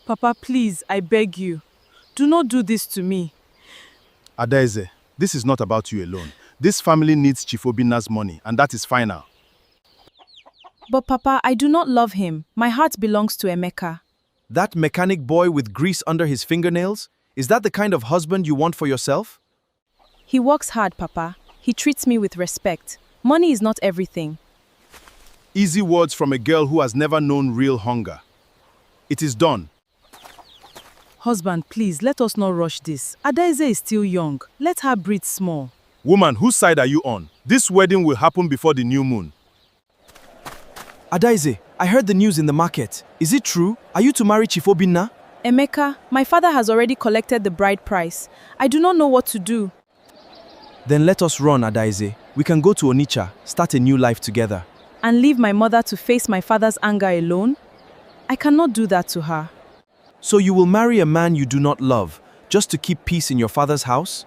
Papa, please, I beg you. Do not do this to me. Adaeze, this is not about you alone. This family needs Chief Obina's money, and that is final. But Papa, I do not love him. My heart belongs to Emeka. That mechanic boy with grease under his fingernails? Is that the kind of husband you want for yourself? He works hard, Papa. He treats me with respect. Money is not everything. Easy words from a girl who has never known real hunger. It is done. Husband, please, let us not rush this. Adaeze is still young. Let her breathe small. Woman, whose side are you on? This wedding will happen before the new moon. Adaeze, I heard the news in the market. Is it true? Are you to marry Chief Obina? Emeka, my father has already collected the bride price. I do not know what to do. Then let us run, Adaeze. We can go to Onitsha, start a new life together. And leave my mother to face my father's anger alone? I cannot do that to her. So you will marry a man you do not love, just to keep peace in your father's house?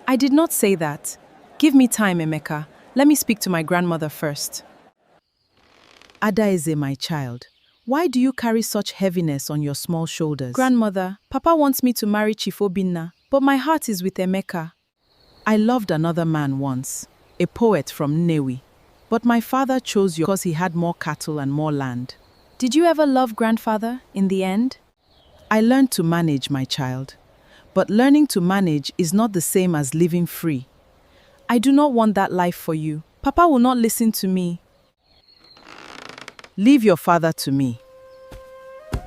I did not say that. Give me time, Emeka. Let me speak to my grandmother first. Adaeze, my child, why do you carry such heaviness on your small shoulders? Grandmother, Papa wants me to marry Chief Obina, but my heart is with Emeka. I loved another man once, a poet from Nnewi, but my father chose you because he had more cattle and more land. Did you ever love grandfather in the end? I learned to manage, my child, but learning to manage is not the same as living free. I do not want that life for you. Papa will not listen to me. Leave your father to me.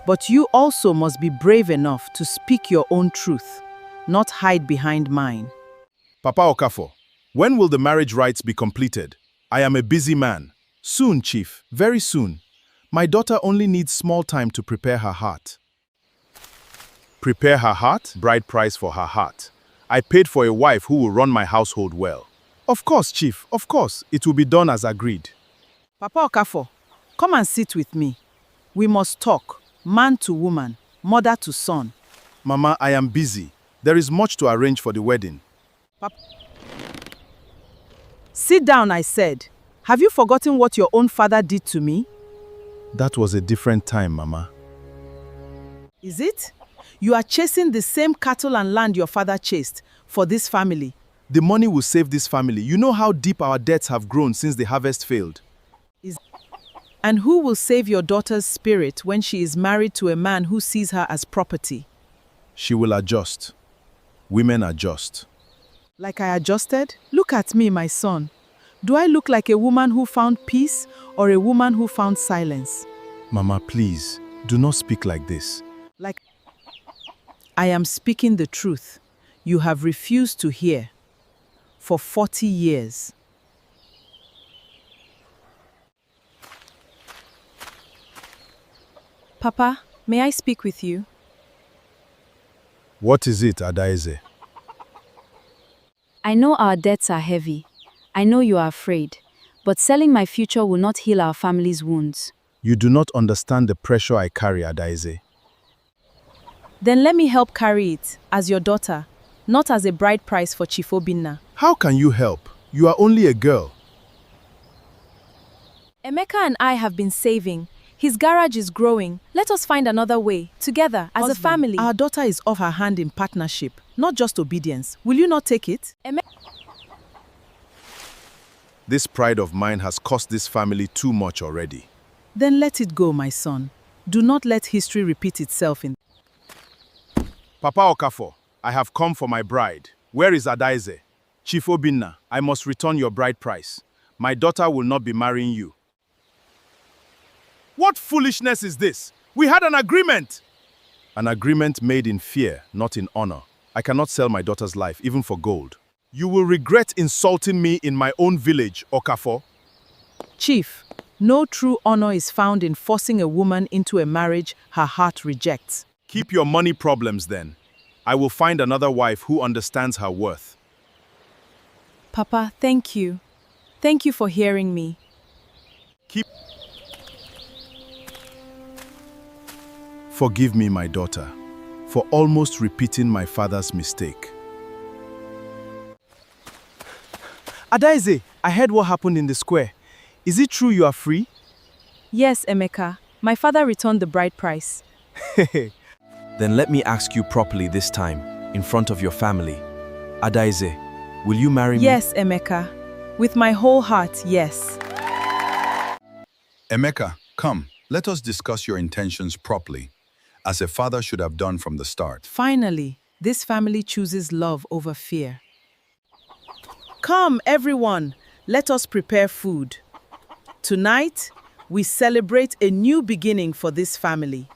But you also must be brave enough to speak your own truth, not hide behind mine. Papa Okafor, when will the marriage rites be completed? I am a busy man. Soon, Chief, very soon. My daughter only needs small time to prepare her heart. Prepare her heart? Bride price for her heart. I paid for a wife who will run my household well. Of course, Chief, of course. It will be done as agreed. Papa Okafor, come and sit with me. We must talk, man to woman, mother to son. Mama, I am busy. There is much to arrange for the wedding. Sit down, I said. Have you forgotten what your own father did to me? That was a different time, Mama. Is it? You are chasing the same cattle and land your father chased for this family. The money will save this family. You know how deep our debts have grown since the harvest failed. And who will save your daughter's spirit when she is married to a man who sees her as property? She will adjust. Women adjust. Like I adjusted? Look at me, my son. Do I look like a woman who found peace or a woman who found silence? Mama, please, do not speak like this. Like I am speaking the truth. You have refused to hear. For 40 years. Papa, may I speak with you? What is it, Adaeze? I know our debts are heavy. I know you are afraid. But selling my future will not heal our family's wounds. You do not understand the pressure I carry, Adaeze. Then let me help carry it, as your daughter, not as a bride price for Chief Obina. How can you help? You are only a girl. Emeka and I have been saving. His garage is growing. Let us find another way, together, as a family. Our daughter is off her hand in partnership, not just obedience. Will you not take it? This pride of mine has cost this family too much already. Then let it go, my son. Do not let history repeat itself in... Papa Okafor, I have come for my bride. Where is Adaeze? Chief Obina, I must return your bride price. My daughter will not be marrying you. What foolishness is this? We had an agreement! An agreement made in fear, not in honor. I cannot sell my daughter's life, even for gold. You will regret insulting me in my own village, Okafor. Chief, no true honor is found in forcing a woman into a marriage her heart rejects. Keep your money problems then. I will find another wife who understands her worth. Papa, thank you. Thank you for hearing me. Forgive me, my daughter, for almost repeating my father's mistake. Adaeze, I heard what happened in the square. Is it true you are free? Yes, Emeka. My father returned the bride price. Then let me ask you properly this time, in front of your family. Adaize, will you marry me? Yes, Emeka. With my whole heart, yes. Emeka, come, let us discuss your intentions properly, as a father should have done from the start. Finally, this family chooses love over fear. Come, everyone, let us prepare food. Tonight, we celebrate a new beginning for this family.